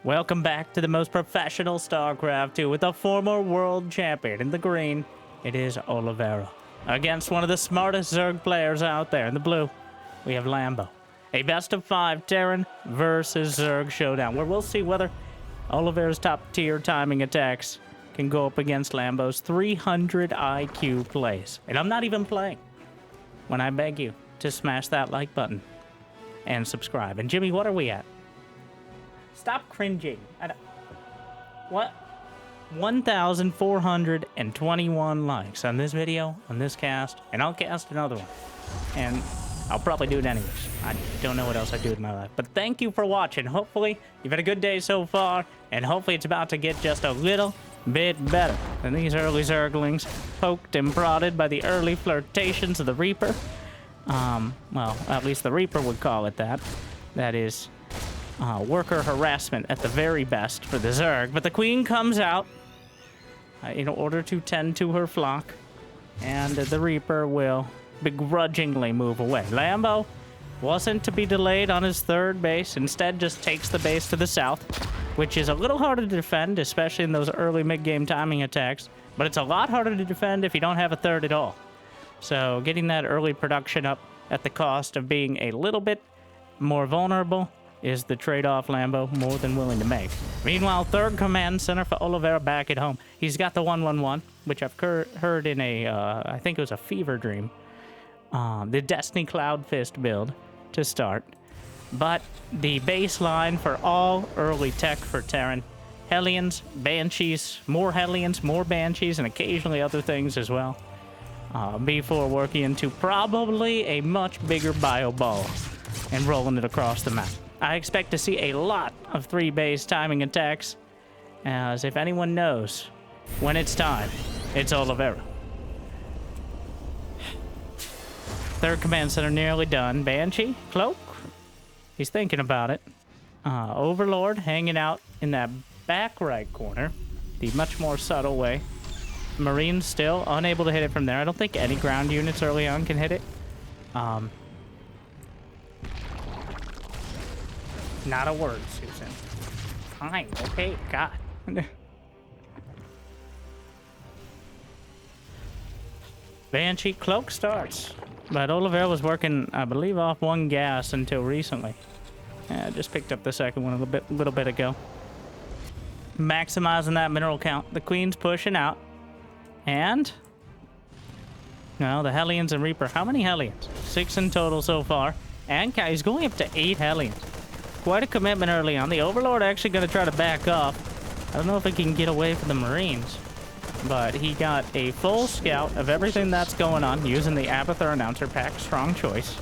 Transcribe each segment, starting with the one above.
Welcome back to the most professional StarCraft 2 with a former world champion. In the green, it is Oliveira. Against one of the smartest Zerg players out there. In the blue, we have Lambo. A best of 5 Terran versus Zerg showdown, where we'll see whether Oliveira's top-tier timing attacks can go up against Lambo's 300 IQ plays. And I'm not even playing when I beg you to smash that like button and subscribe. And Jimmy, what are we at? Stop cringing. What? 1,421 likes on this video, on this cast, and I'll cast another one. And I'll probably do it anyways. I don't know what else I do in my life. But thank you for watching. Hopefully, you've had a good day so far, and hopefully it's about to get just a little bit better than these early Zerglings, poked and prodded by the early flirtations of the Reaper. Well, at least the Reaper would call it that. That is worker harassment at the very best for the Zerg. But the Queen comes out in order to tend to her flock, and the Reaper will begrudgingly move away. Lambo wasn't to be delayed on his third base, instead just takes the base to the south, which is a little harder to defend, especially in those early mid-game timing attacks, but it's a lot harder to defend if you don't have a third at all. So getting that early production up at the cost of being a little bit more vulnerable is the trade-off Lambo more than willing to make. Meanwhile, third command center for Oliveira back at home. He's got the 111, which I've heard in a, I think it was a fever dream, the Destiny Cloud Fist build to start. But the baseline for all early tech for Terran, Hellions, Banshees, more Hellions, more Banshees, and occasionally other things as well, before working into probably a much bigger bio ball and rolling it across the map. I expect to see a lot of 3 base timing attacks, as if anyone knows when it's time, it's Oliveira. Third command center nearly done. Banshee, Cloak, he's thinking about it. Overlord hanging out in that back right corner, the much more subtle way. Marines still unable to hit it from there. I don't think any ground units early on can hit it. Not a word, Susan. Fine, okay, God. Banshee Cloak starts. But Oliveira was working, I believe, off 1 gas until recently. Yeah, just picked up the second one a little bit ago. Maximizing that mineral count. The Queen's pushing out. And no, the Hellions and Reaper. How many Hellions? 6 in total so far. And he's going up to 8 Hellions. Quite a commitment early on. The Overlord actually going to try to back up. I don't know if he can get away from the Marines, but he got a full scout of everything that's going on using the Abathur announcer pack. Strong choice.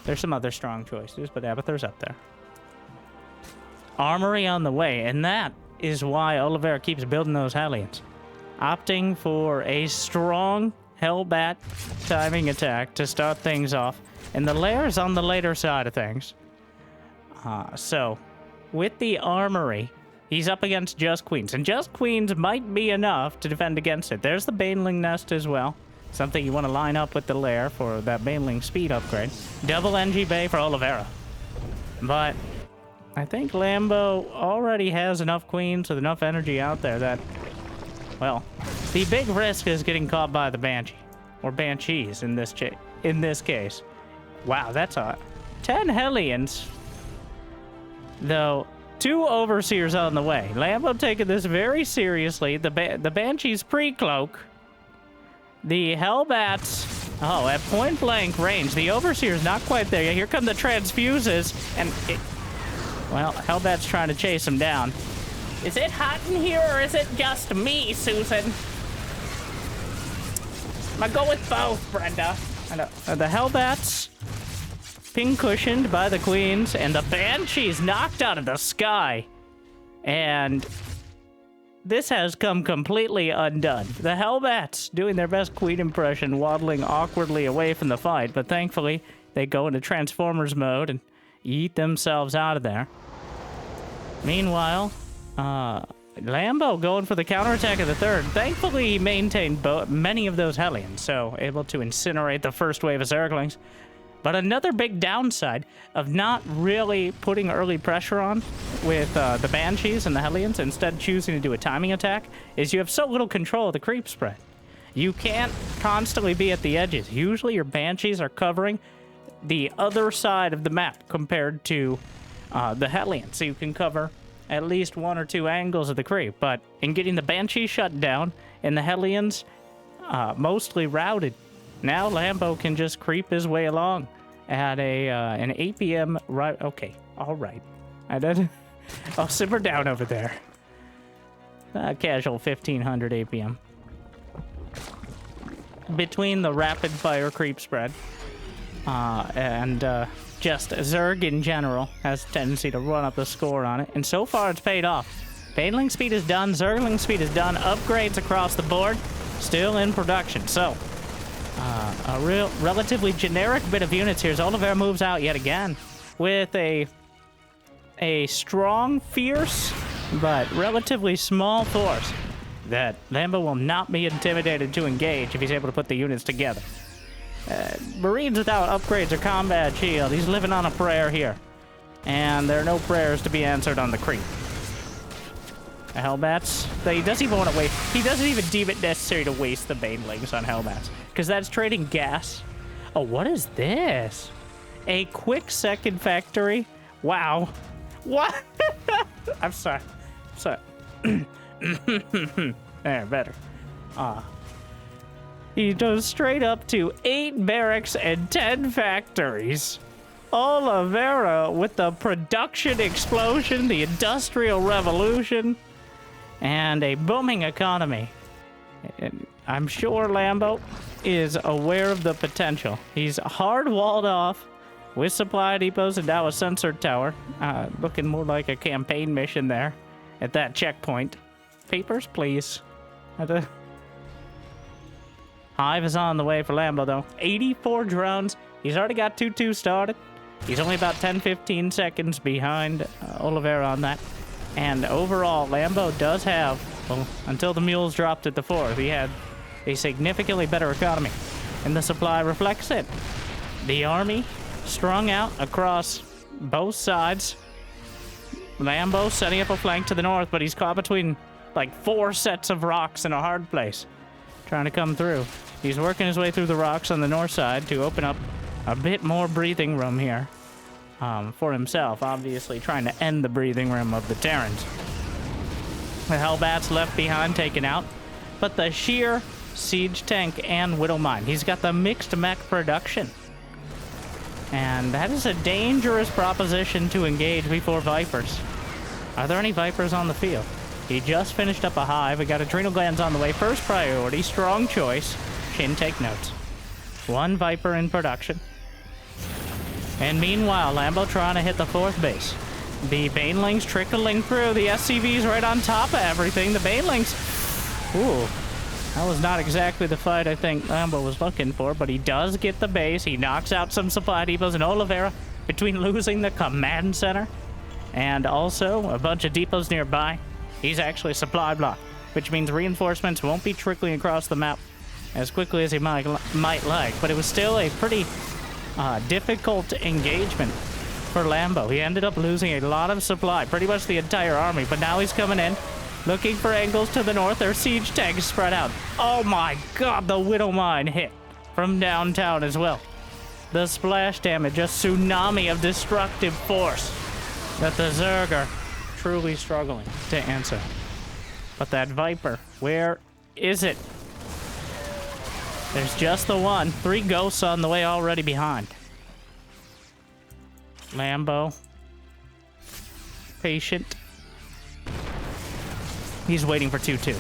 There's some other strong choices, but Abathur's up there. Armory on the way, and that is why Oliveira keeps building those Hellions. Opting for a strong Hellbat timing attack to start things off, and the Lair's on the later side of things. So, with the Armory, he's up against Just Queens, and Just Queens might be enough to defend against it. There's the Baneling Nest as well, something you want to line up with the Lair for that Baneling speed upgrade. Double NG Bay for Oliveira. But I think Lambo already has enough Queens with enough energy out there that, well, the big risk is getting caught by the Banshee, or Banshees in this case. Wow, that's a 10 Hellions. Though, 2 Overseers on the way. Lambo taking this very seriously. The Banshee's pre-cloak. The Hellbats, at point-blank range. The Overseer's not quite there yet. Here come the Transfuses. And, well, Hellbat's trying to chase him down. Is it hot in here, or is it just me, Susan? I'm gonna go with both, Brenda. The Hellbats pin-cushioned by the Queens, and the Banshees knocked out of the sky. And this has come completely undone. The Hellbats doing their best Queen impression, waddling awkwardly away from the fight, but thankfully they go into Transformers mode and eat themselves out of there. Meanwhile, Lambo going for the counterattack of the third. Thankfully, he maintained many of those Hellions, so able to incinerate the first wave of Zerglings. But another big downside of not really putting early pressure on with the Banshees and the Hellions, instead choosing to do a timing attack, is you have so little control of the creep spread. You can't constantly be at the edges. Usually your Banshees are covering the other side of the map compared to the Hellions, so you can cover at least 1 or 2 angles of the creep. But in getting the Banshee shut down and the Hellions mostly routed, now Lambo can just creep his way along at an 8 p.m. right. Okay, all right. I'll simmer down over there. Casual 1500 APM. Between the rapid fire creep spread and just Zerg in general has a tendency to run up the score on it, and so far it's paid off. Baneling speed is done, Zergling speed is done, upgrades across the board, still in production. So a relatively generic bit of units here as Oliveira moves out yet again with a strong, fierce, but relatively small force that Lambo will not be intimidated to engage if he's able to put the units together. Marines without upgrades or combat shield, he's living on a prayer here. And there are no prayers to be answered on the creep. The Hellbats, he doesn't even want to waste, he doesn't even deem it necessary to waste the Banelings on Hellbats, because that's trading gas. Oh, what is this? A quick second factory? Wow. What? I'm sorry. There, better. He goes straight up to 8 barracks and 10 factories. Oliveira with the production explosion, the industrial revolution, and a booming economy. And I'm sure Lambo is aware of the potential. He's hard walled off with supply depots and now a sensor tower. Looking more like a campaign mission there at that checkpoint. Papers, please. Hive is on the way for Lambo, though. 84 drones. He's already got 2-2 started. He's only about 10-15 seconds behind Oliveira on that. And overall, Lambo does have, well, until the mules dropped at the 4th, he had a significantly better economy. And the supply reflects it. The army strung out across both sides. Lambo setting up a flank to the north, but he's caught between like 4 sets of rocks in a hard place, trying to come through. He's working his way through the rocks on the north side to open up a bit more breathing room here for himself, obviously trying to end the breathing room of the Terrans. The Hellbats left behind, taken out, but the sheer siege tank and Widow Mine. He's got the mixed mech production, and that is a dangerous proposition to engage before Vipers. Are there any Vipers on the field? He just finished up a hive. We got adrenal glands on the way. First priority, strong choice. Shin, take notes. 1 Viper in production. And meanwhile, Lambo trying to hit the 4th base. The Banelings trickling through. The SCV's right on top of everything. The Banelings... Ooh. That was not exactly the fight I think Lambo was looking for, but he does get the base. He knocks out some supply depots, and Oliveira, between losing the command center and also a bunch of depots nearby, he's actually supply blocked, which means reinforcements won't be trickling across the map as quickly as he might like. But it was still a pretty difficult engagement for Lambo. He ended up losing a lot of supply, pretty much the entire army, but now he's coming in, looking for angles to the north. Their siege tanks spread out. Oh my god, the Widow Mine hit from downtown as well. The splash damage, a tsunami of destructive force that the Zerg are truly struggling to answer. But that Viper, where is it? There's just the one. 3 ghosts on the way already behind. Lambo. Patient. He's waiting for 2-2.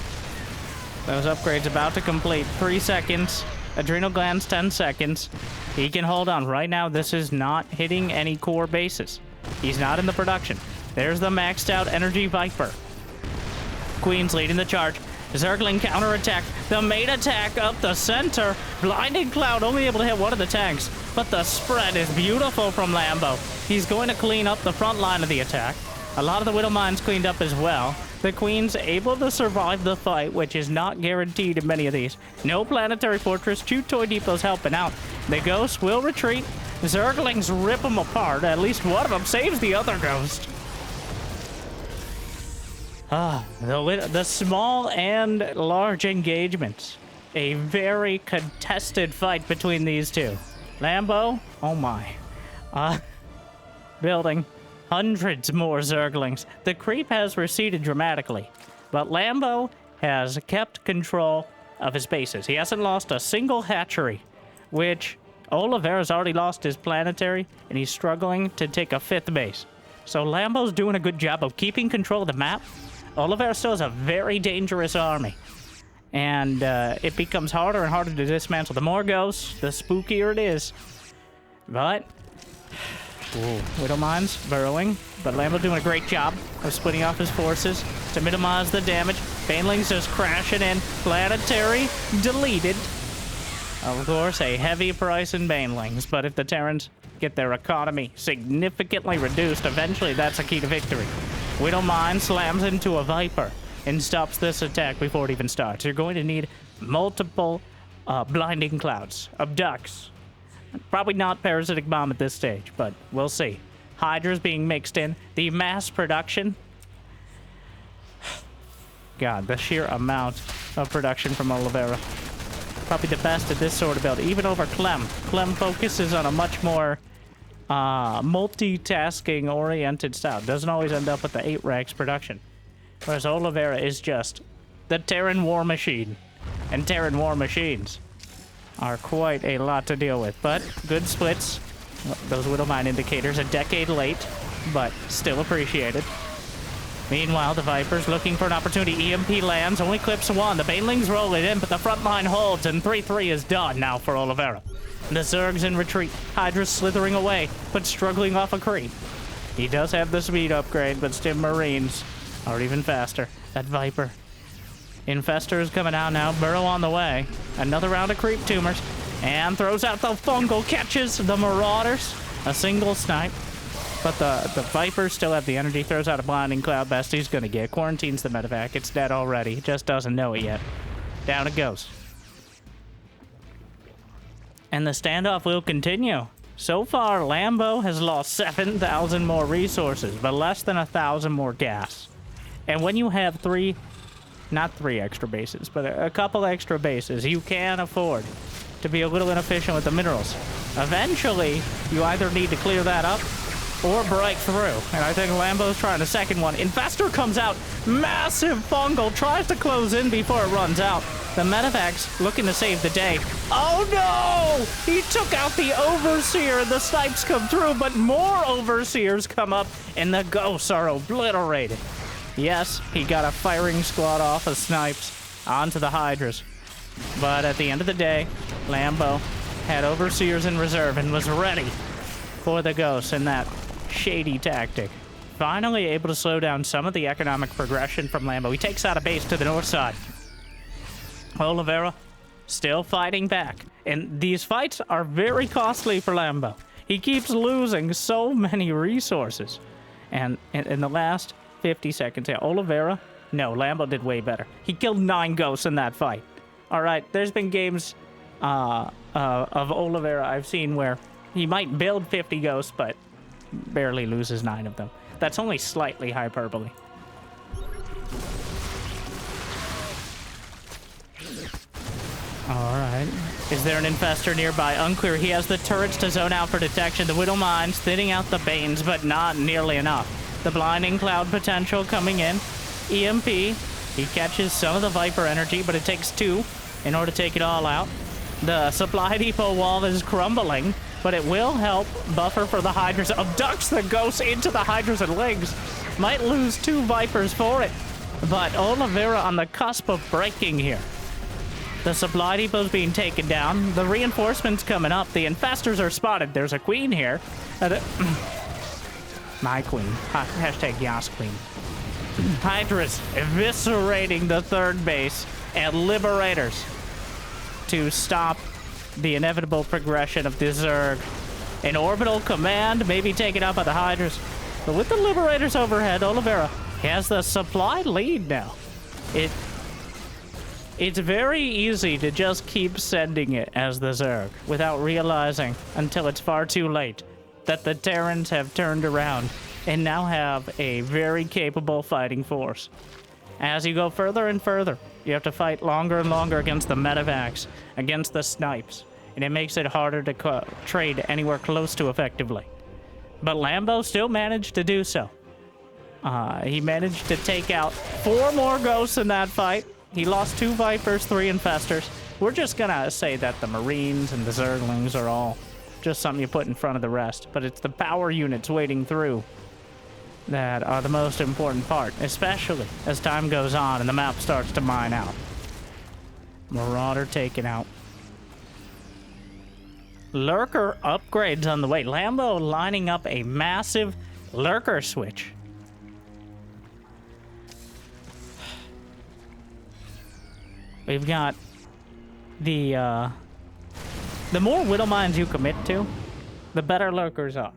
Those upgrades about to complete. 3 seconds. Adrenal glands, 10 seconds. He can hold on. Right now, this is not hitting any core bases. He's not in the production. There's the maxed out energy Viper. Queen's leading the charge. Zergling counterattack. The main attack up the center. Blinding Cloud only able to hit one of the tanks. But the spread is beautiful from Lambo. He's going to clean up the front line of the attack. A lot of the Widow Mines cleaned up as well. The Queen's able to survive the fight, which is not guaranteed in many of these. No planetary fortress. 2 toy depots helping out. The Ghosts will retreat. Zerglings rip them apart. At least one of them saves the other ghost. The small and large engagements. A very contested fight between these two. Lambo, oh my. Building hundreds more Zerglings. The creep has receded dramatically, but Lambo has kept control of his bases. He hasn't lost a single hatchery, which Oliveira's already lost his planetary, and he's struggling to take a 5th base. So Lambo's doing a good job of keeping control of the map. Oliveira still has a very dangerous army, and it becomes harder and harder to dismantle. The more ghosts, the spookier it is. But Widow Mine's burrowing, but Lambo doing a great job of splitting off his forces to minimize the damage. Banelings just crashing in. Planetary deleted. Of course, a heavy price in Banelings, but if the Terrans get their economy significantly reduced, eventually that's a key to victory. Widow Mine slams into a Viper and stops this attack before it even starts. You're going to need multiple blinding clouds of ducks. Probably not parasitic bomb at this stage, but we'll see. Hydras being mixed in. The mass production. God, the sheer amount of production from Oliveira. Probably the best at this sort of build, even over Clem. Clem focuses on a much more multitasking-oriented style. Doesn't always end up with the 8 racks production. Whereas Oliveira is just the Terran war machine. And Terran war machines are quite a lot to deal with. But good splits. Those Widowmine indicators a decade late, but still appreciated. Meanwhile, the Vipers looking for an opportunity. EMP lands, only clips 1. The Banelings roll it in, but the front line holds, and 3-3 is done now for Oliveira. The Zerg's in retreat. Hydra's slithering away, but struggling off a creep. He does have the speed upgrade, but Stim Marines are even faster. That Viper. Infestor is coming out now. Burrow on the way. Another round of creep tumors. And throws out the fungal, catches the Marauders. A single snipe. But the Vipers still have the energy. Throws out a blinding cloud. Best he's gonna get. Quarantines the medevac. It's dead already. He just doesn't know it yet. Down it goes. And the standoff will continue. So far, Lambo has lost 7,000 more resources, but less than 1,000 more gas. And when you have not three extra bases, but a couple extra bases, you can afford to be a little inefficient with the minerals. Eventually, you either need to clear that up or break through. And I think Lambo's trying the second one. Infestor comes out. Massive fungal. Tries to close in before it runs out. The medevac's looking to save the day. Oh no! He took out the Overseer. The snipes come through, but more Overseers come up, and the ghosts are obliterated. Yes, he got a firing squad off of snipes onto the Hydras. But at the end of the day, Lambo had Overseers in reserve and was ready for the ghosts in that shady tactic. Finally able to slow down some of the economic progression from Lambo. He takes out a base to the north side. Oliveira still fighting back. And these fights are very costly for Lambo. He keeps losing so many resources. And in the last 50 seconds, yeah, Oliveira, no, Lambo did way better. He killed 9 ghosts in that fight. All right, there's been games of Oliveira I've seen where he might build 50 ghosts, but barely loses 9 of them. That's only slightly hyperbole. All right. Is there an infestor nearby? Unclear. He has the turrets to zone out for detection. The Widow Mines thinning out the Banes, but not nearly enough. The blinding cloud potential coming in. EMP. He catches some of the Viper energy, but it takes 2 in order to take it all out. The supply depot wall is crumbling, but it will help buffer for the Hydras. Abducts the ghosts into the Hydras and legs. Might lose 2 Vipers for it, but Oliveira on the cusp of breaking here. The supply depot's being taken down. The reinforcements coming up. The infestors are spotted. There's a queen here. My queen. Hashtag Yas queen. Hydras eviscerating the 3rd base and Liberators to stop the inevitable progression of the Zerg. An orbital command may be taken out by the Hydras. But with the Liberators overhead, Oliveira has the supply lead now. It's very easy to just keep sending it as the Zerg without realizing until it's far too late that the Terrans have turned around and now have a very capable fighting force. As you go further and further, you have to fight longer and longer against the medevacs, against the snipes, and it makes it harder to trade anywhere close to effectively. But Lambo still managed to do so. He managed to take out 4 more ghosts in that fight. He lost 2 Vipers, 3 Infestors. We're just gonna say that the Marines and the Zerglings are all just something you put in front of the rest. But it's the power units waiting through that are the most important part, especially as time goes on and the map starts to mine out. Marauder taken out. Lurker upgrades on the way. Lambo lining up a massive Lurker switch. We've got the more Widow Mines you commit to, the better Lurkers are.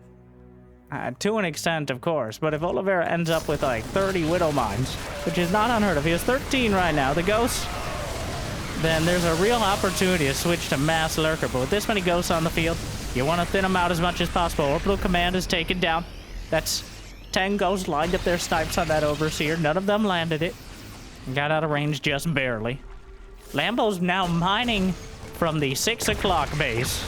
To an extent, of course, but if Oliveira ends up with like 30 Widow Mines, which is not unheard of, he has 13 right now, the Ghosts, then there's a real opportunity to switch to mass Lurker. But with this many Ghosts on the field, you want to thin them out as much as possible. Orbital Command is taken down. That's 10 Ghosts lined up their snipes on that Overseer. None of them landed it. Got out of range just barely. Lambo's now mining from the 6 o'clock base.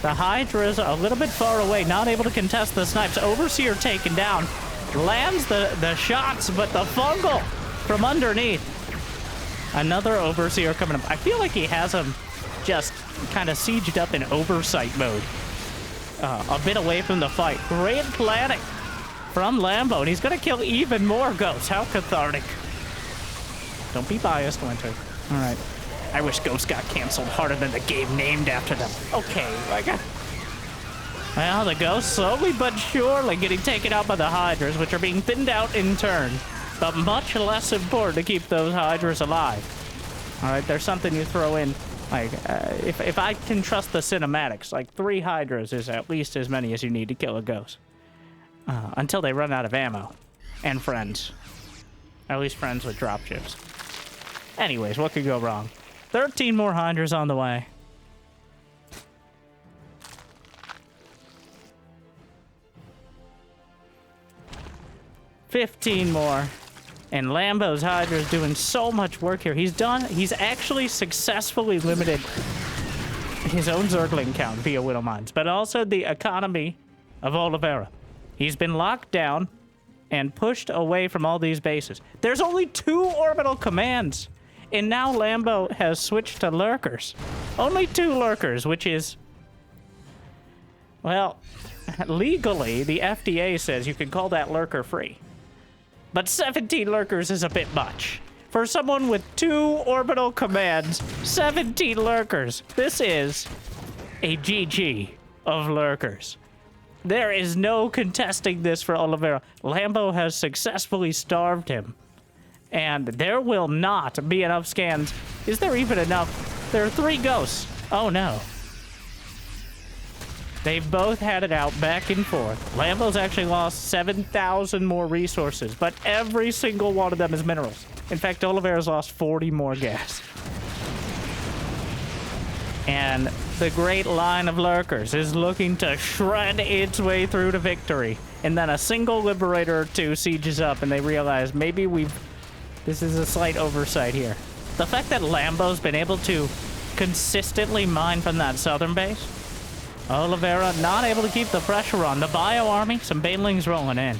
The Hydra's a little bit far away, not able to contest the snipes. Overseer taken down. Lands the shots, but the fungal from underneath. Another Overseer coming up. I feel like he has him just kind of sieged up in oversight mode. A bit away from the fight. Great planning from Lambo, and he's going to kill even more Ghosts. How cathartic. Don't be biased, Winter. All right. I wish Ghosts got canceled harder than the game named after them. Okay, like... Well, the Ghosts slowly but surely getting taken out by the Hydras, which are being thinned out in turn. But much less important to keep those Hydras alive. All right, there's something you throw in. Like, if I can trust the cinematics, like 3 Hydras is at least as many as you need to kill a Ghost. Until they run out of ammo. And friends. At least friends with dropships. Anyways, what could go wrong? 13 more Hydras on the way. $15 more. And Lambo's Hydra's doing so much work here. He's actually successfully limited his own Zergling count via Widow Mines, but also the economy of Oliveira. He's been locked down and pushed away from all these bases. There's only 2 orbital commands. And now Lambo has switched to Lurkers. Only 2 Lurkers, which is... Well, legally, the FDA says you can call that Lurker free. But 17 Lurkers is a bit much. For someone with 2 orbital commands, 17 Lurkers. This is a GG of Lurkers. There is no contesting this for Oliveira. Lambo has successfully starved him. And there will not be enough scans. Is there even enough? There are 3 Ghosts. Oh, no. They've both had it out back and forth. Lambo's actually lost 7,000 more resources, but every single one of them is minerals. In fact, Oliveira's lost 40 more gas. And the great line of Lurkers is looking to shred its way through to victory. And then a single Liberator or 2 sieges up, and they realize maybe this is a slight oversight here. The fact that Lambo's been able to consistently mine from that southern base, Oliveira not able to keep the pressure on. The Bio Army, some Banelings rolling in.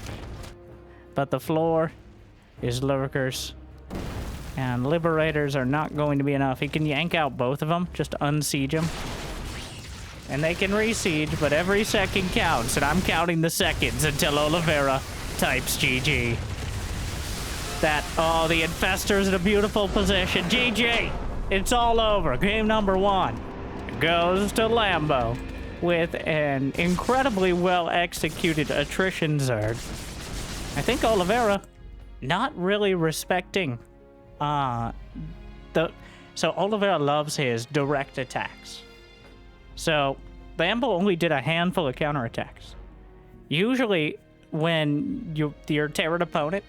But the floor is Lurkers. And Liberators are not going to be enough. He can yank out both of them, just unsiege them. And they can re-siege, but every second counts, and I'm counting the seconds until Oliveira types GG. Oh, the Infestor's in a beautiful position. GG! It's all over. Game number 1 goes to Lambo with an incredibly well-executed attrition Zerg. I think Oliveira not really respecting so Oliveira loves his direct attacks. So Lambo only did a handful of counterattacks. Usually when your Terran opponent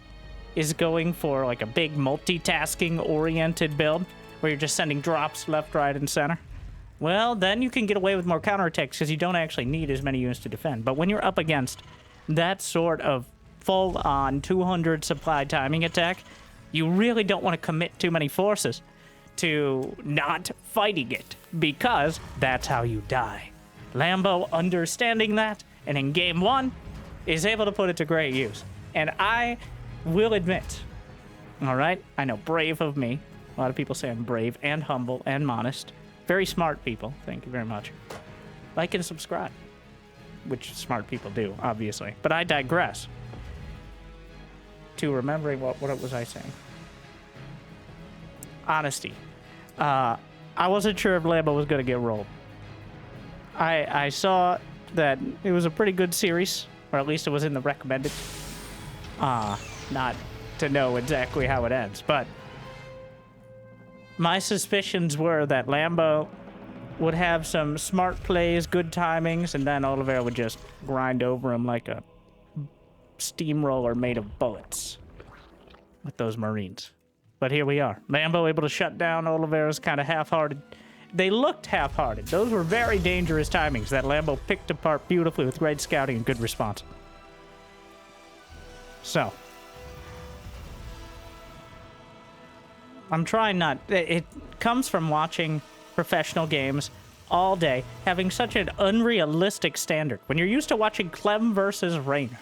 is going for like a big multitasking oriented build where you're just sending drops left, right, and center, well, then you can get away with more counterattacks because you don't actually need as many units to defend. But when you're up against that sort of full-on 200 supply timing attack, you really don't want to commit too many forces to not fighting it, because that's how you die. Lambo, understanding that, and in game one, is able to put it to great use. And I will admit, all right, I know, brave of me. A lot of people say I'm brave and humble and modest. Very smart people. Thank you very much. Like and subscribe, which smart people do, obviously. But I digress to remembering what was I saying? Honesty. I wasn't sure if Lambo was going to get rolled. I saw that it was a pretty good series, or at least it was in the recommended. Not to know exactly how it ends, but my suspicions were that Lambo would have some smart plays, good timings, and then Oliveira would just grind over him like a steamroller made of bullets with those Marines. But here we are. Lambo able to shut down Oliveira's kind of half-hearted. They looked half-hearted. Those were very dangerous timings that Lambo picked apart beautifully with great scouting and good response. So, I'm trying not... It comes from watching professional games all day, having such an unrealistic standard. When you're used to watching Clem versus Raynor,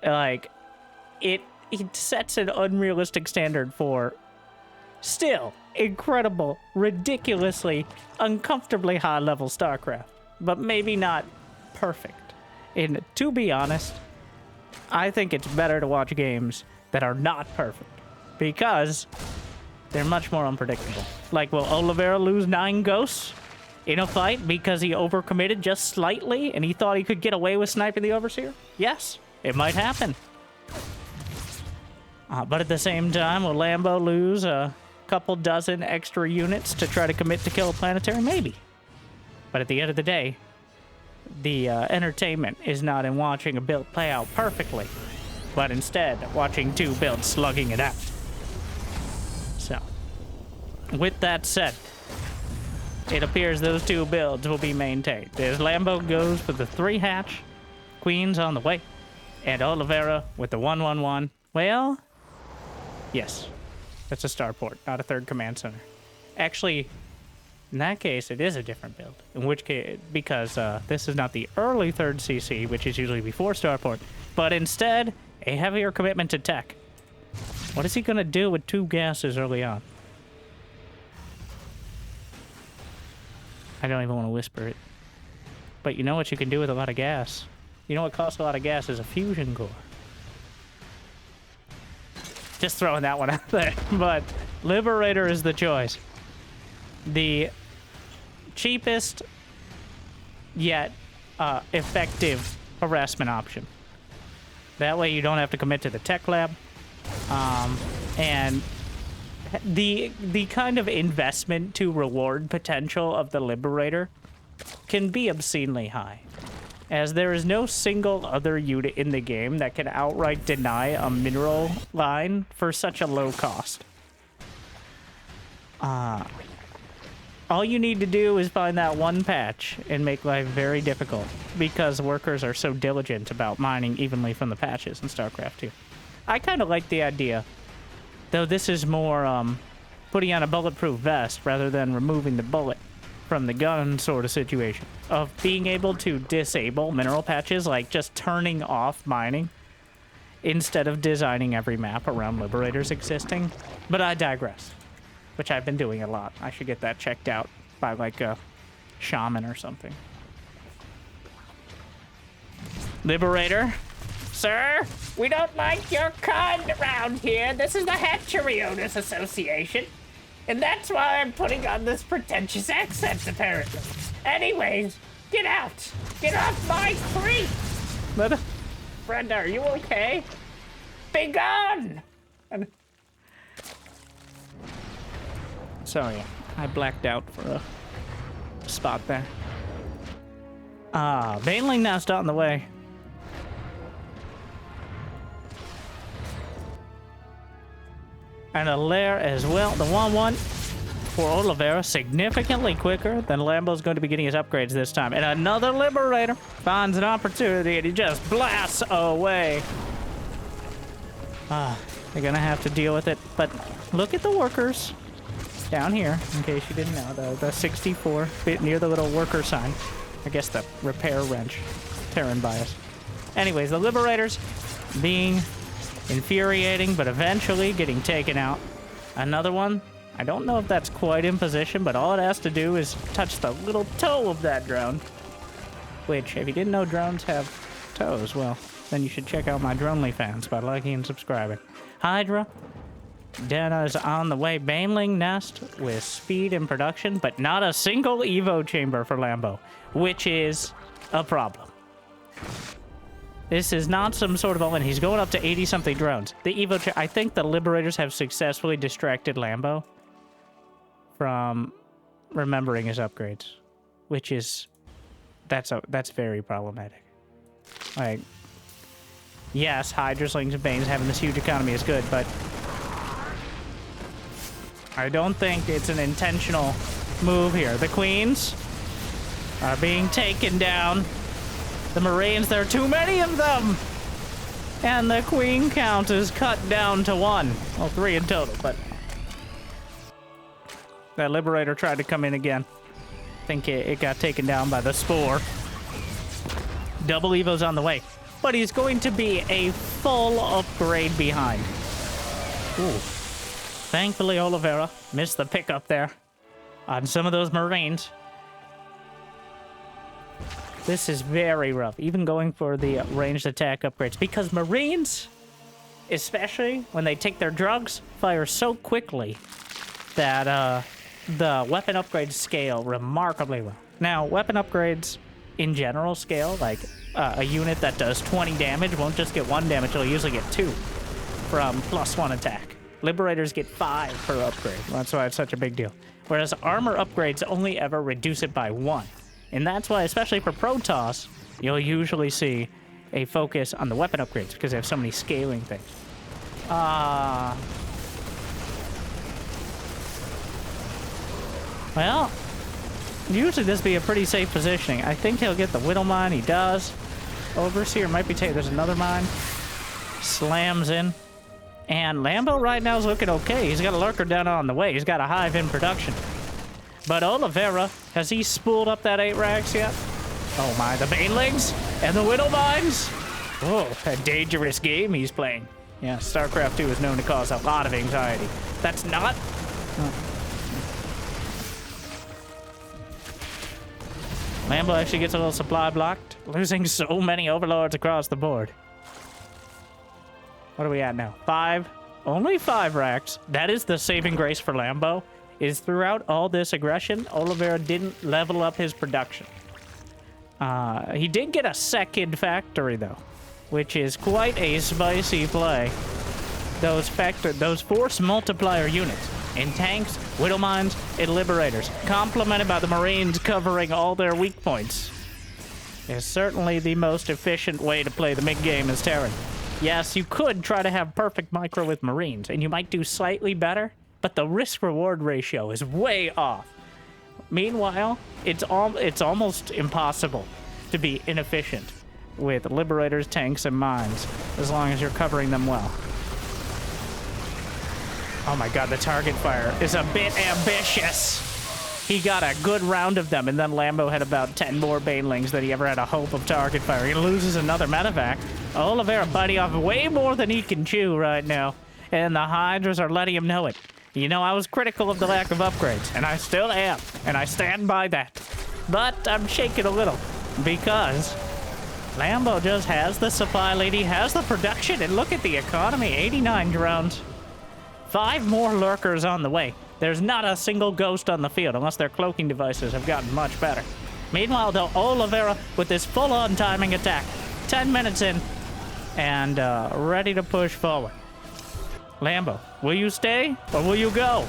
like, it sets an unrealistic standard for still incredible, ridiculously, uncomfortably high-level StarCraft, but maybe not perfect. And to be honest, I think it's better to watch games that are not perfect, because they're much more unpredictable. Like, will Oliveira lose 9 ghosts in a fight because he overcommitted just slightly and he thought he could get away with sniping the Overseer? Yes, it might happen. But at the same time, will Lambo lose a couple dozen extra units to try to commit to kill a planetary? Maybe. But at the end of the day, the entertainment is not in watching a build play out perfectly, but instead watching 2 builds slugging it out. So, with that said, it appears those 2 builds will be maintained. As Lambo goes for the 3 hatch, Queens on the way, and Oliveira with the 111. Well, yes, that's a starport, not a 3rd command center. Actually, in that case, it is a different build. In which case, because this is not the early 3rd CC, which is usually before starport, but instead, a heavier commitment to tech. What is he going to do with 2 gases early on? I don't even want to whisper it. But you know what you can do with a lot of gas? You know what costs a lot of gas is a fusion core. Just throwing that one out there. But Liberator is the choice. The cheapest yet effective harassment option. That way you don't have to commit to the tech lab. And the kind of investment to reward potential of the Liberator can be obscenely high, as there is no single other unit in the game that can outright deny a mineral line for such a low cost. All you need to do is find that one patch and make life very difficult, because workers are so diligent about mining evenly from the patches in StarCraft 2. I kind of like the idea, though this is more putting on a bulletproof vest rather than removing the bullet from the gun sort of situation, of being able to disable mineral patches, like just turning off mining instead of designing every map around Liberators existing. But I digress, which I've been doing a lot. I should get that checked out by like a shaman or something. Liberator? Sir, we don't like your kind around here. This is the Hatchery Owners Association. And that's why I'm putting on this pretentious accent, apparently. Anyways, get out. Get off my creek. Brenda, are you okay? Be gone! Sorry, I blacked out for a spot there. Baneling Nest on the way. And a lair as well. The 1-1 for Oliveira, significantly quicker than Lambo's going to be getting his upgrades this time. And another Liberator finds an opportunity, and he just blasts away. They're gonna have to deal with it. But look at the workers down here, in case you didn't know. The 64, bit near the little worker sign. I guess the repair wrench. Terran bias. Anyways, the Liberators being infuriating, but eventually getting taken out. Another one. I don't know if that's quite in position, but all it has to do is touch the little toe of that drone. Which, if you didn't know drones have toes, well, then you should check out my Dronely fans by liking and subscribing. Hydra. Dana is on the way. Baneling Nest with speed and production, but not a single Evo chamber for Lambo, which is a problem. This is not some sort of all-in. He's going up to 80-something drones. The Evo, I think the Liberators have successfully distracted Lambo from remembering his upgrades, which is, that's very problematic. Like, yes, Hydra Slings and Banes having this huge economy is good, but I don't think it's an intentional move here. The Queens are being taken down. The Marines, there are too many of them! And the Queen count is cut down to 1. Well, 3 in total, but that Liberator tried to come in again. I think it got taken down by the Spore. Double Evo's on the way. But he's going to be a full upgrade behind. Ooh. Thankfully, Oliveira missed the pickup there on some of those Marines. This is very rough, even going for the ranged attack upgrades, because Marines, especially when they take their drugs, fire so quickly that the weapon upgrades scale remarkably well. Now, weapon upgrades in general scale, like a unit that does 20 damage won't just get 1 damage, it'll usually get 2 from +1 attack. Liberators get 5 per upgrade. That's why it's such a big deal. Whereas armor upgrades only ever reduce it by 1. And that's why, especially for Protoss, you'll usually see a focus on the weapon upgrades because they have so many scaling things. Well, usually this would be a pretty safe positioning. I think he'll get the Whittle Mine. He does. Overseer might be taking... There's another mine. Slams in. And Lambo right now is looking okay. He's got a lurker down on the way. He's got a hive in production. But Oliveira, has he spooled up that 8 racks yet? Oh my, the Banelings and the Whittle Mines. Oh, a dangerous game he's playing. Yeah, StarCraft 2 is known to cause a lot of anxiety. That's not... Lambo actually gets a little supply blocked, losing so many Overlords across the board. What are we at now? 5? Only 5 racks. That is the saving grace for Lambo, is throughout all this aggression, Oliveira didn't level up his production. He did get a second factory, though, which is quite a spicy play. Those force multiplier units in tanks, Whittle Mines, and Liberators, complemented by the Marines covering all their weak points, is certainly the most efficient way to play the mid-game as Terran. Yes, you could try to have perfect micro with Marines, and you might do slightly better, but the risk-reward ratio is way off. Meanwhile, it's almost impossible to be inefficient with Liberators, tanks, and mines, as long as you're covering them well. Oh my god, the target fire is a bit ambitious. He got a good round of them, and then Lambo had about 10 more Banelings than he ever had a hope of target fire. He loses another medevac. Oliveira biting off way more than he can chew right now, and the Hydras are letting him know it. You know, I was critical of the lack of upgrades, and I still am, and I stand by that. But I'm shaking a little, because Lambo just has the supply lead, he has the production, and look at the economy, 89 drones. 5 more lurkers on the way. There's not a single ghost on the field, unless their cloaking devices have gotten much better. Meanwhile, though, Oliveira with this full-on timing attack, 10 minutes in, and ready to push forward. Lambo, will you stay or will you go?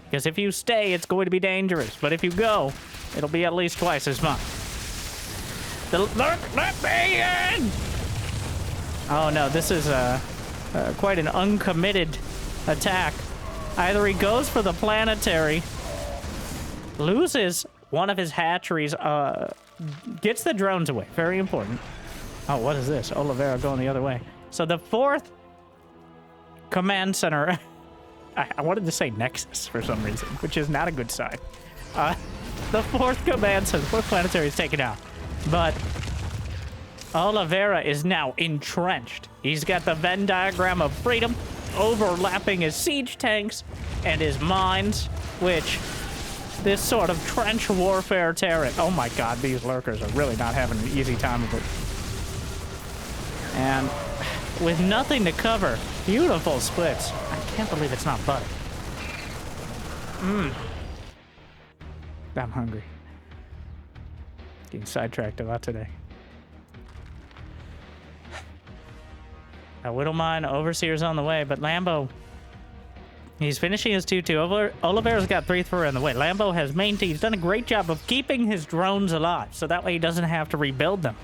Because if you stay, it's going to be dangerous. But if you go, it'll be at least twice as much. Let me in! Oh no, this is quite an uncommitted attack. Either he goes for the planetary, loses one of his hatcheries, gets the drones away. Very important. Oh, what is this? Oliveira going the other way. So the 4th command center... I wanted to say Nexus for some reason, which is not a good sign. The 4th command center, 4th planetary is taken out. But Oliveira is now entrenched. He's got the Venn diagram of freedom overlapping his siege tanks and his mines, which this sort of trench warfare Terran. Oh my god, these lurkers are really not having an easy time of it. And with nothing to cover, beautiful splits. I can't believe it's not butter. I'm hungry. Getting sidetracked a lot today. A Whittle Mine, Overseer's on the way, but Lambo, he's finishing his 2-2. Oliveira's got 3-3 on the way. Lambo has maintained, he's done a great job of keeping his drones alive, so that way he doesn't have to rebuild them.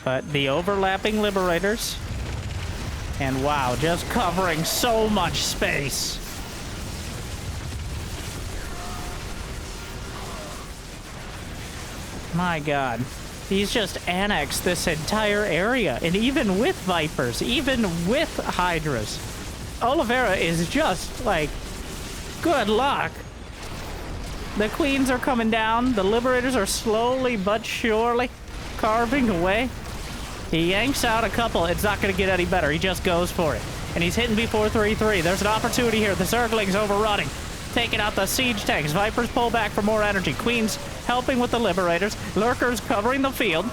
But the overlapping Liberators, and wow, just covering so much space. My god. He's just annexed this entire area, and even with Vipers, even with Hydras, Oliveira is just like, good luck. The Queens are coming down, the Liberators are slowly but surely carving away. He yanks out a couple, it's not going to get any better, he just goes for it. And he's hitting before 3-3, there's an opportunity here, the Zerglings overrunning, taking out the siege tanks, Vipers pull back for more energy, Queens helping with the Liberators, Lurkers covering the field,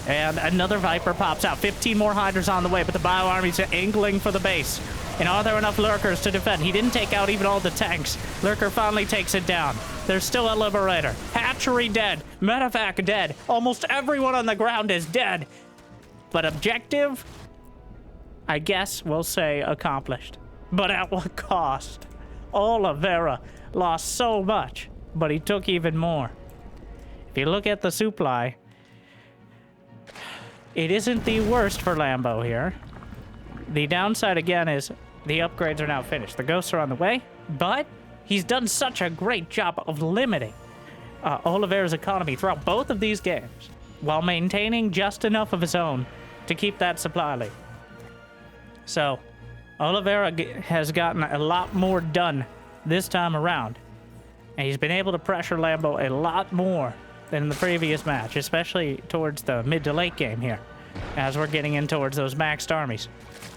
and another Viper pops out. 15 more Hydras on the way, but the Bio Army's angling for the base. And are there enough Lurkers to defend? He didn't take out even all the tanks. Lurker finally takes it down. There's still a Liberator. Hatchery dead. Medevac dead. Almost everyone on the ground is dead. But objective, I guess we'll say accomplished. But at what cost? Oliveira lost so much, but he took even more. If you look at the supply, it isn't the worst for Lambo here. The downside, again, is the upgrades are now finished. The Ghosts are on the way, but he's done such a great job of limiting Oliveira's economy throughout both of these games, while maintaining just enough of his own to keep that supply lead. So, Oliveira has gotten a lot more done this time around, and he's been able to pressure Lambo a lot more than in the previous match, especially towards the mid to late game here, as we're getting in towards those maxed armies.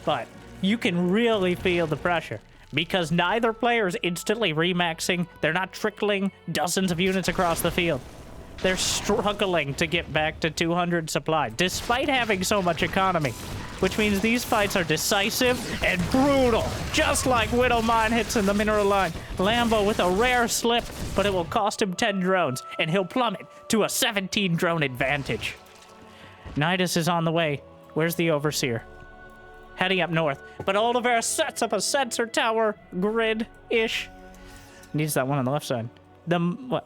But you can really feel the pressure, because neither player is instantly remaxing. They're not trickling dozens of units across the field. They're struggling to get back to 200 supply, despite having so much economy, which means these fights are decisive and brutal, just like Widow Mine hits in the mineral line. Lambo with a rare slip, but it will cost him 10 drones, and he'll plummet to a 17 drone advantage. Nidus is on the way. Where's the Overseer? Heading up north, but Oliveira sets up a sensor tower grid-ish. Needs that one on the left side.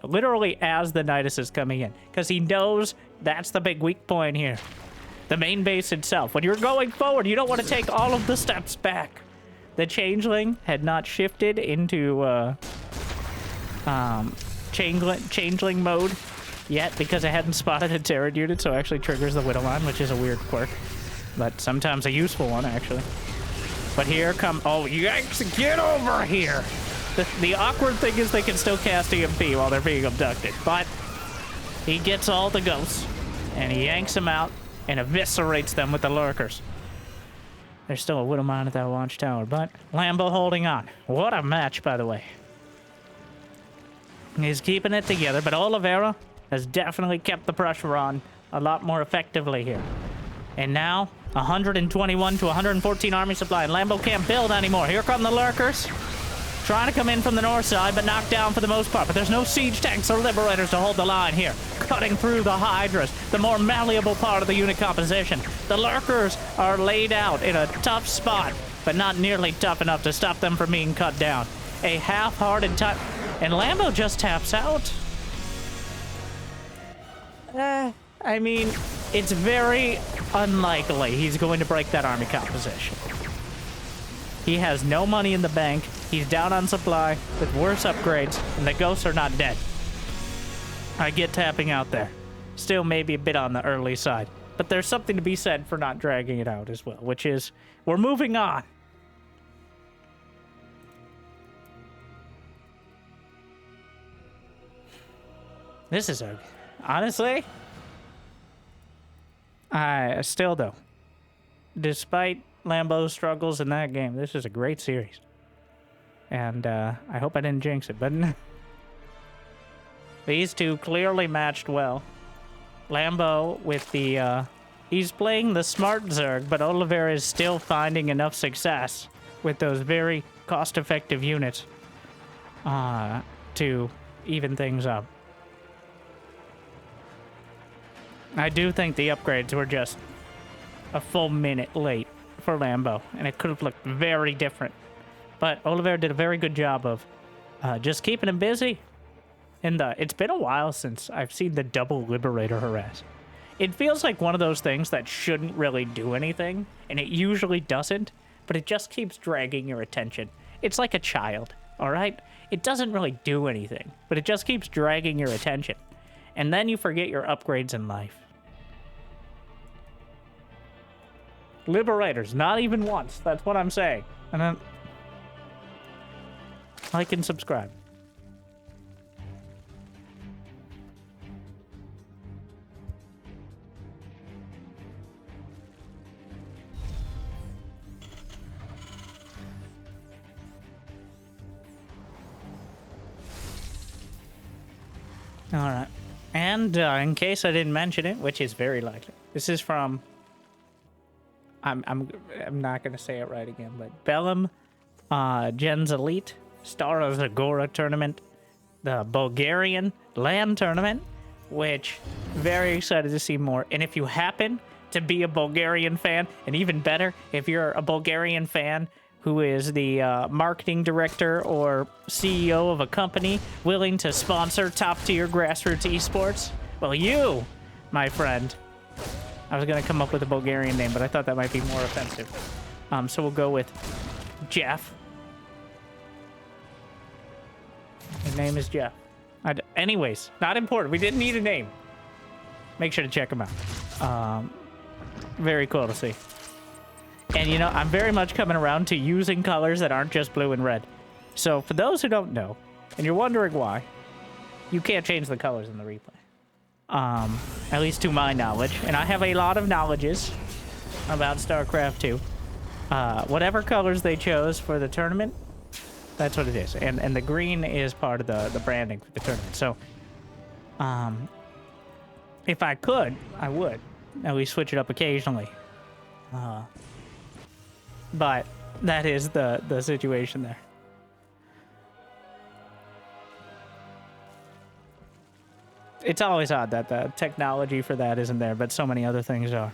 Literally as the Nidus is coming in, because he knows that's the big weak point here. The main base itself. When you're going forward, you don't want to take all of the steps back. The Changeling had not shifted into Changeling mode yet, because it hadn't spotted a Terran unit, so it actually triggers the Widow Line, which is a weird quirk, but sometimes a useful one, actually. But here come... Oh, yikes! Get over here! The awkward thing is they can still cast EMP while they're being abducted, but he gets all the ghosts, and he yanks them out and eviscerates them with the Lurkers. There's still a Widow Mine at that launch tower, but Lambo holding on. What a match, by the way. He's keeping it together, but Oliveira has definitely kept the pressure on a lot more effectively here. And now, 121 to 114 army supply, and Lambo can't build anymore. Here come the Lurkers. Trying to come in from the north side, but knocked down for the most part. But there's no siege tanks or Liberators to hold the line here. Cutting through the Hydras, the more malleable part of the unit composition. The Lurkers are laid out in a tough spot, but not nearly tough enough to stop them from being cut down. A half-hearted time, and Lambo just taps out. I mean, it's very unlikely he's going to break that army composition. He has no money in the bank. He's down on supply with worse upgrades, and the ghosts are not dead. I get tapping out there. Still maybe a bit on the early side. But there's something to be said for not dragging it out as well, which is we're moving on. This is a... Honestly, I still though, despite Lambo's struggles in that game, this is a great series. And I hope I didn't jinx it, but these two clearly matched well. Lambo with the, he's playing the smart Zerg, but Oliveira is still finding enough success with those very cost-effective units to even things up. I do think the upgrades were just a full minute late for Lambo, and it could have looked very different. But Oliveira did a very good job of just keeping him busy. And it's been a while since I've seen the double Liberator harass. It feels like one of those things that shouldn't really do anything, and it usually doesn't, but it just keeps dragging your attention. It's like a child, all right? It doesn't really do anything, but it just keeps dragging your attention. And then you forget your upgrades in life. Liberators, not even once. That's what I'm saying. And then like and subscribe. All right. And in case I didn't mention it, which is very likely, this is from... I'm not gonna say it right again, but Bellum Gens Elite, Stara Zagora tournament, the Bulgarian LAN tournament, which very excited to see more. And if you happen to be a Bulgarian fan, and even better, if you're a Bulgarian fan who is the marketing director or CEO of a company willing to sponsor top-tier grassroots esports, well, you, my friend, I was going to come up with a Bulgarian name, but I thought that might be more offensive. So we'll go with Jeff. His name is Jeff. Anyways, not important. We didn't need a name. Make sure to check him out. Very cool to see. And, you know, I'm very much coming around to using colors that aren't just blue and red. So for those who don't know, and you're wondering why, you can't change the colors in the replay. At least to my knowledge. And I have a lot of knowledges about StarCraft 2. Whatever colors they chose for the tournament, that's what it is. And the green is part of the branding for the tournament. So, if I could, I would. At least switch it up occasionally. But that is the situation there. It's always odd that the technology for that isn't there, but so many other things are.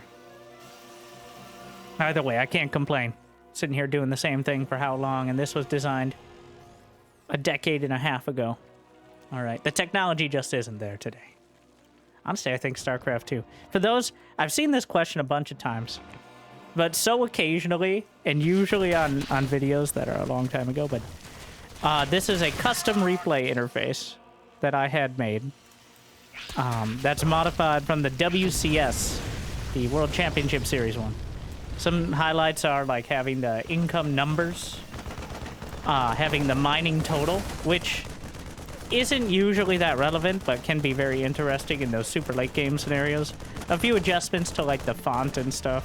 Either way, I can't complain. Sitting here doing the same thing for how long, and this was designed a decade and a half ago. All right, the technology just isn't there today. Honestly, I think StarCraft 2. For those, I've seen this question a bunch of times, but so occasionally, and usually on videos that are a long time ago, but this is a custom replay interface that I had made. That's modified from the WCS, the World Championship Series one. Some highlights are like having the income numbers, having the mining total, which isn't usually that relevant, but can be very interesting in those super late game scenarios. A few adjustments to like the font and stuff,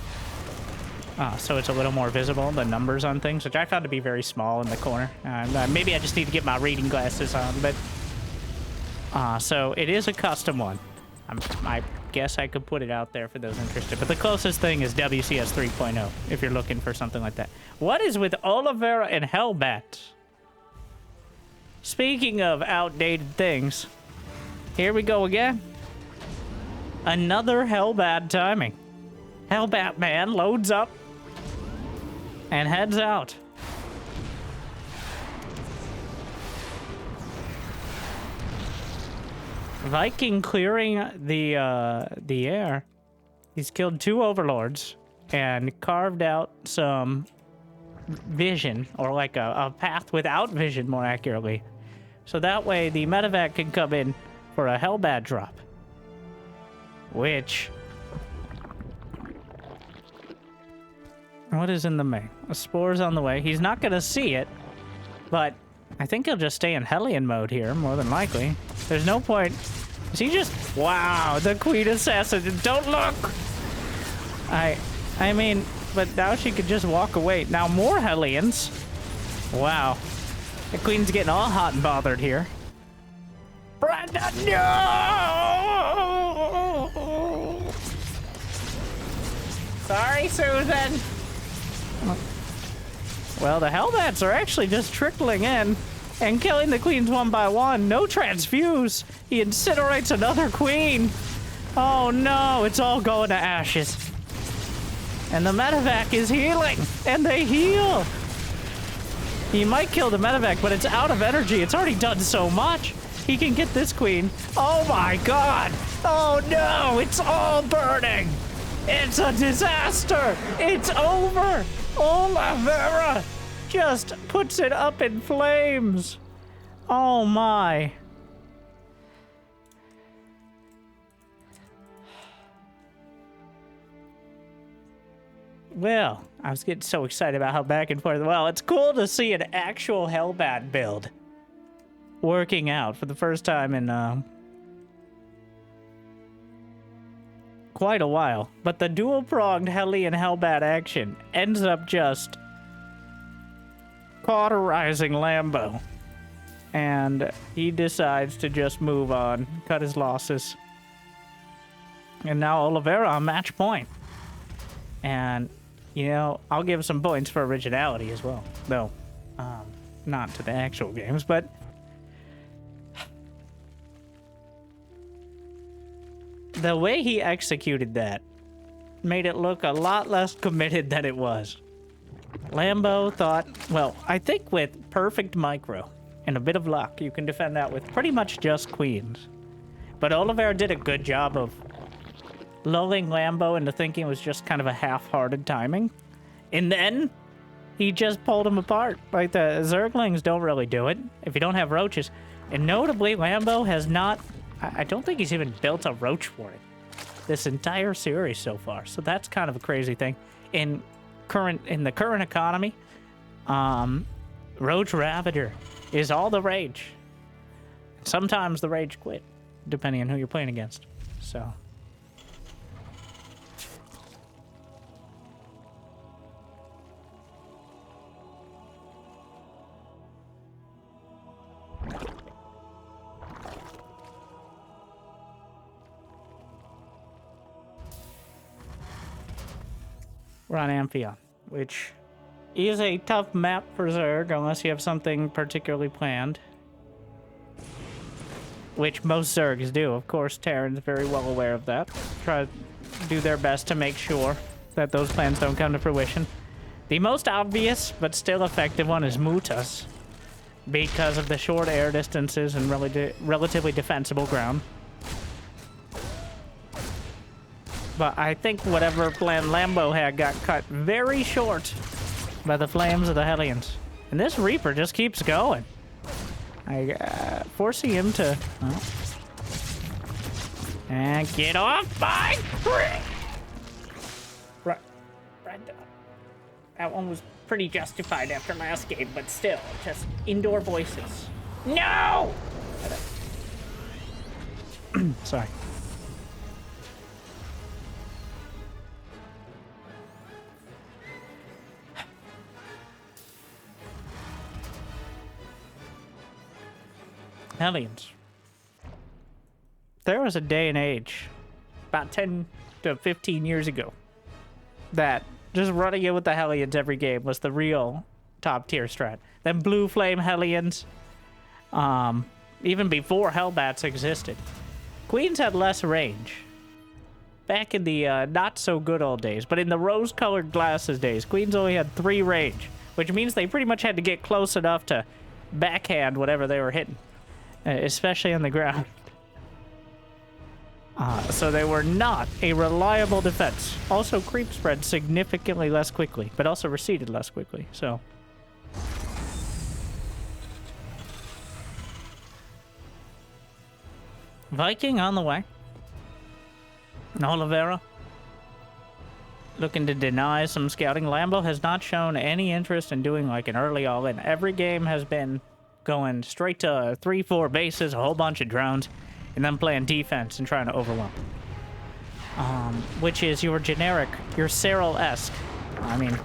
so it's a little more visible, the numbers on things, which I found to be very small in the corner. Maybe I just need to get my reading glasses on, but... so it is a custom one. I guess I could put it out there for those interested. But the closest thing is WCS 3.0, if you're looking for something like that. What is with Oliveira and Hellbat? Speaking of outdated things, here we go again. Another Hellbat timing. Hellbat man loads up and heads out. Viking clearing the air. He's killed 2 overlords and carved out some vision, or like a path without vision, more accurately. So that way the medevac can come in for a Hellbat drop. Which... What is in the main? A spore's on the way. He's not gonna see it, but I think he'll just stay in Hellion mode here, more than likely. There's no point. Is he just... Wow, the Queen Assassin. Don't look! I mean, but now she could just walk away. Now more Hellions. Wow. The Queen's getting all hot and bothered here. Brenda, no! Sorry, Susan. Well, the Hellbats are actually just trickling in and killing the queens one by one. No transfuse. He incinerates another queen. Oh no, it's all going to ashes. And the medevac is healing, and they heal. He might kill the medevac, but it's out of energy. It's already done so much. He can get this queen. Oh my god. Oh no, it's all burning. It's a disaster. It's over. Oliveira just puts it up in flames. Oh my. Well, I was getting so excited about how back and forth. Well, it's cool to see an actual Hellbat build working out for the first time in quite a while. But the dual-pronged Hellion Hellbat action ends up just cauterizing Lambo. And he decides to just move on, cut his losses. And now Oliveira on match point. And, you know, I'll give some points for originality as well. Though, not to the actual games, but... the way he executed that made it look a lot less committed than it was. Lambo thought, well, I think with perfect micro and a bit of luck, you can defend that with pretty much just queens. But Oliveira did a good job of lulling Lambo into thinking it was just kind of a half-hearted timing. And then he just pulled him apart. Like, the Zerglings don't really do it if you don't have roaches. And notably, Lambo has not... I don't think he's even built a roach for it this entire series so far. So that's kind of a crazy thing. In the current economy, Roach Ravager is all the rage. Sometimes the rage quit, depending on who you're playing against. So... we're on Amphion, which is a tough map for Zerg unless you have something particularly planned. Which most Zergs do. Of course, Terran's very well aware of that. Try to do their best to make sure that those plans don't come to fruition. The most obvious, but still effective one is Mutas, because of the short air distances and relatively defensible ground. But I think whatever plan Lambo had got cut very short by the flames of the Hellions. And this Reaper just keeps going. Forcing him to... Oh. And get off my... That one was pretty justified after last game, but still, just indoor voices. No! Sorry. Hellions. There was a day and age, about 10 to 15 years ago, that just running in with the Hellions every game was the real top tier strat. Then Blue Flame Hellions, even before Hellbats existed. Queens had less range. Back in the not so good old days, but in the rose-colored glasses days, Queens only had 3 range, which means they pretty much had to get close enough to backhand whatever they were hitting. Especially on the ground. So they were not a reliable defense. Also, creep spread significantly less quickly, but also receded less quickly, so... Viking on the way. Oliveira looking to deny some scouting. Lambo has not shown any interest in doing like an early all-in. Every game has been going straight to 3-4 bases, a whole bunch of drones, and then playing defense and trying to overwhelm. Which is your generic, your Cyril-esque. I mean,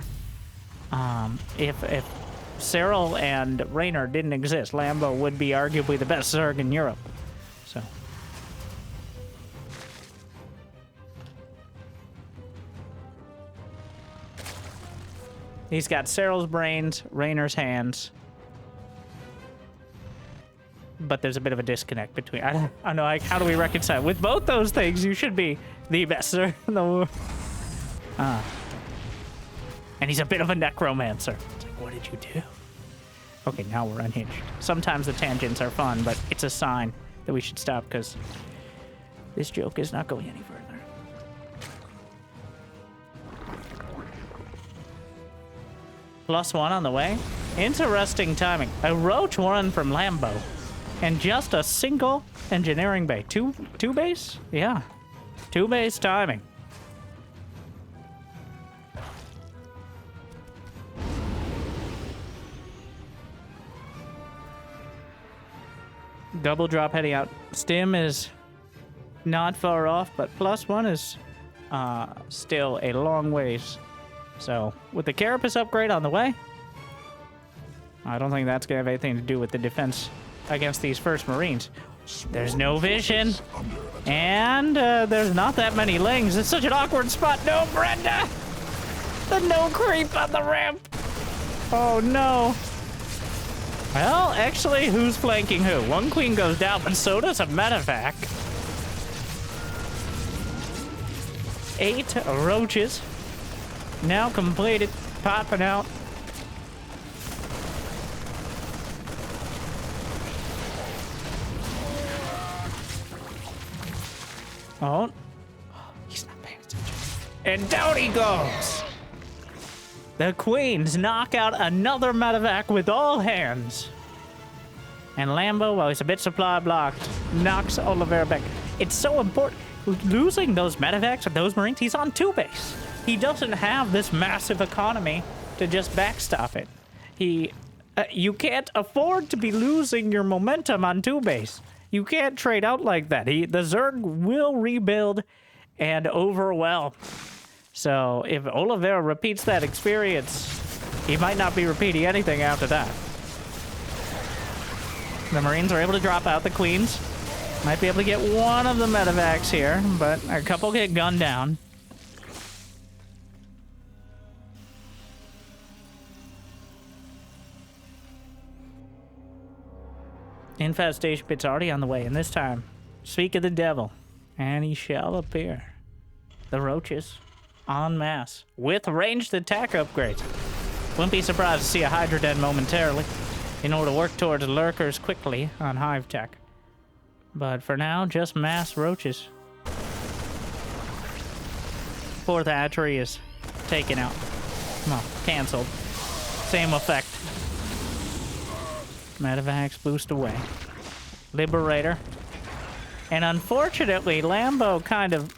if Cyril and Raynor didn't exist, Lambo would be arguably the best Zerg in Europe. So... He's got Cyril's brains, Raynor's hands. But there's a bit of a disconnect between... I don't know, like, how do we reconcile? With both those things, you should be the best in the world. And he's a bit of a necromancer. It's like, what did you do? Okay, now we're unhinged. Sometimes the tangents are fun, but it's a sign that we should stop, because this joke is not going any further. +1 on the way. Interesting timing. A roach one from Lambo. And just a single engineering bay. Two base? Yeah. 2 base timing. Double drop heading out. Stim is not far off, but +1 is still a long ways. So, with the Carapace upgrade on the way, I don't think that's going to have anything to do with the defense against these first Marines. There's no vision, and there's not that many lings. It's such an awkward spot. No, Brenda! The no creep on the ramp! Oh, no. Well, actually, who's flanking who? One queen goes down, but so does a medevac. 8 roaches. Now completed, popping out. Oh, he's not paying attention. And down he goes. The queens knock out another medevac with all hands. And Lambo, while he's a bit supply blocked, knocks Oliveira back. It's so important. Losing those medevacs or those Marines, he's on 2 base. He doesn't have this massive economy to just backstop it. You can't afford to be losing your momentum on 2 base. You can't trade out like that. The Zerg will rebuild and overwhelm. So if Oliveira repeats that experience, he might not be repeating anything after that. The Marines are able to drop out the queens. Might be able to get one of the medevacs here, but a couple get gunned down. Infestation pit's already on the way, and this time, speak of the devil, and he shall appear. The roaches, en masse, with ranged attack upgrades. Wouldn't be surprised to see a Hydra den momentarily, in order to work towards lurkers quickly on Hive Tech. But for now, just mass roaches. 4th hatchery is taken out. Well, canceled. Same effect. Medevacs boost away. Liberator. And unfortunately, Lambo kind of...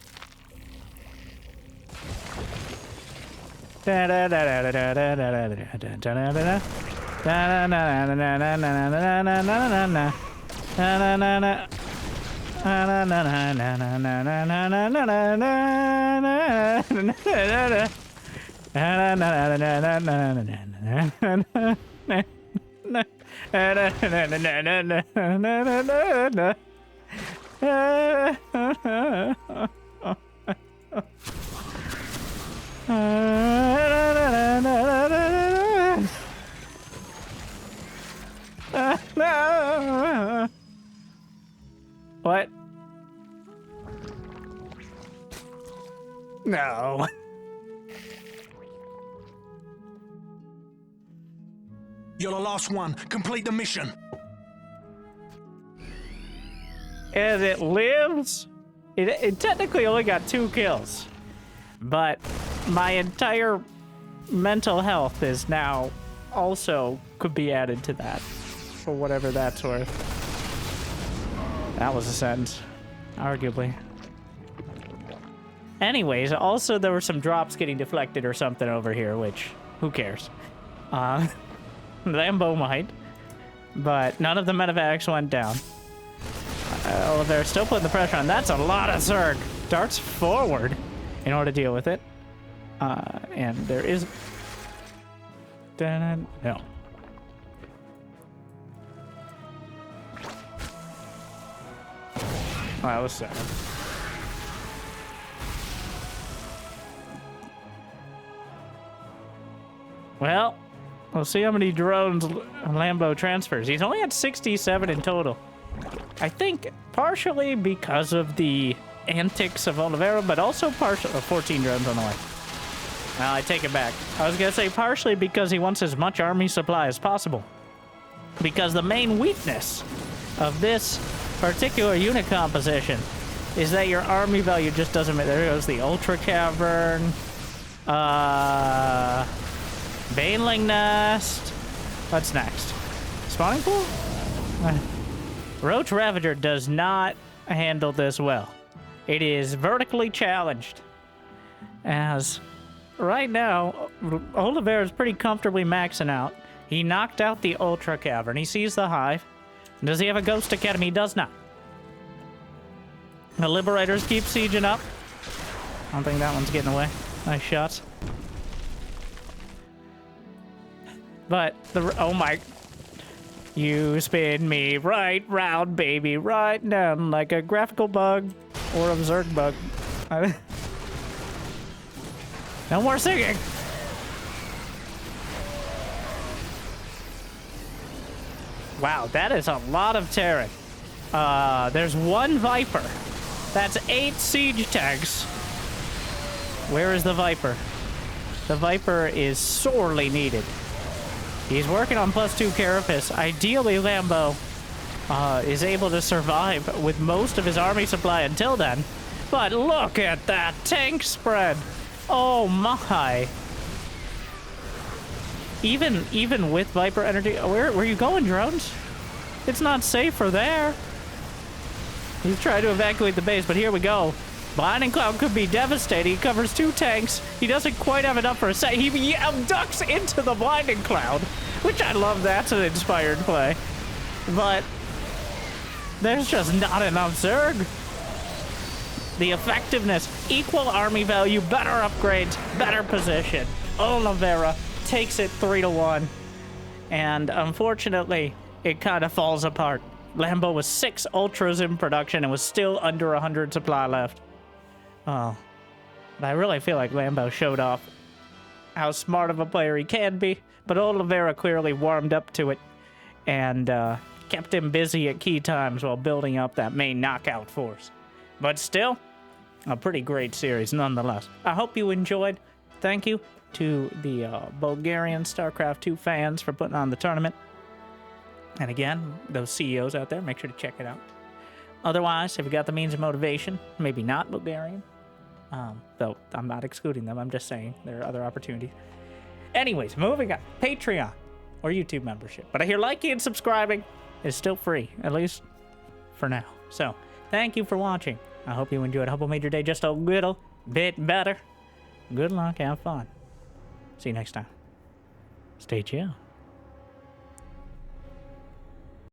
What? No. You're the last one. Complete the mission. And it lives It technically only got 2 kills, but my entire mental health is now also could be added to that, for whatever that's worth. That was a sentence, arguably. Anyways, also there were some drops getting deflected or something over here, which, who cares? Lambo might, but none of the medevacs went down. Oliveira still putting the pressure on. That's a lot of Zerg. Darts forward in order to deal with it. And there is... No. Oh, that was sad. Well, we'll see how many drones Lambo transfers. He's only had 67 in total. I think partially because of the antics of Oliveira, but also partially 14 drones on the way. I take it back. I was gonna say partially because he wants as much army supply as possible. Because the main weakness of this particular unit composition is that your army value just doesn't... There goes the Ultra Cavern. Baneling Nest. What's next? Spawning Pool? Roach Ravager does not handle this well. It is vertically challenged. As right now, Oliveira is pretty comfortably maxing out. He knocked out the Ultra Cavern. He sees the Hive. Does he have a Ghost Academy? He does not. The Liberators keep sieging up. I don't think that one's getting away. Nice shots. But the... Oh my... You spin me right round, baby, right down like a graphical bug or a Zerg bug. No more singing. Wow, that is a lot of Terran. There's 1 Viper. That's 8 siege tanks. Where is the Viper? The Viper is sorely needed. He's working on +2 Carapace. Ideally, Lambo is able to survive with most of his army supply until then. But look at that tank spread. Oh my. Even with Viper energy... Where are you going, drones? It's not safe for there. He's trying to evacuate the base, but here we go. Blinding Cloud could be devastating. He covers 2 tanks. He doesn't quite have enough for a set. He abducts into the Blinding Cloud, which I love. That's an inspired play. But there's just not enough Zerg. The effectiveness, equal army value, better upgrades, better position. Oliveira takes it 3-1. And unfortunately, it kind of falls apart. Lambo was 6 Ultras in production and was still under 100 supply left. Oh, but I really feel like Lambo showed off how smart of a player he can be, but Oliveira clearly warmed up to it and kept him busy at key times while building up that main knockout force. But still, a pretty great series nonetheless. I hope you enjoyed. Thank you to the Bulgarian StarCraft 2 fans for putting on the tournament. And again, those CEOs out there, make sure to check it out. Otherwise, if you got the means of motivation, maybe not Bulgarian. Though I'm not excluding them, I'm just saying there are other opportunities. Anyways, moving on. Patreon or YouTube membership. But I hear liking and subscribing is still free, at least for now. So, thank you for watching. I hope you enjoyed. I hope I made your day just a little bit better. Good luck, have fun. See you next time. Stay chill.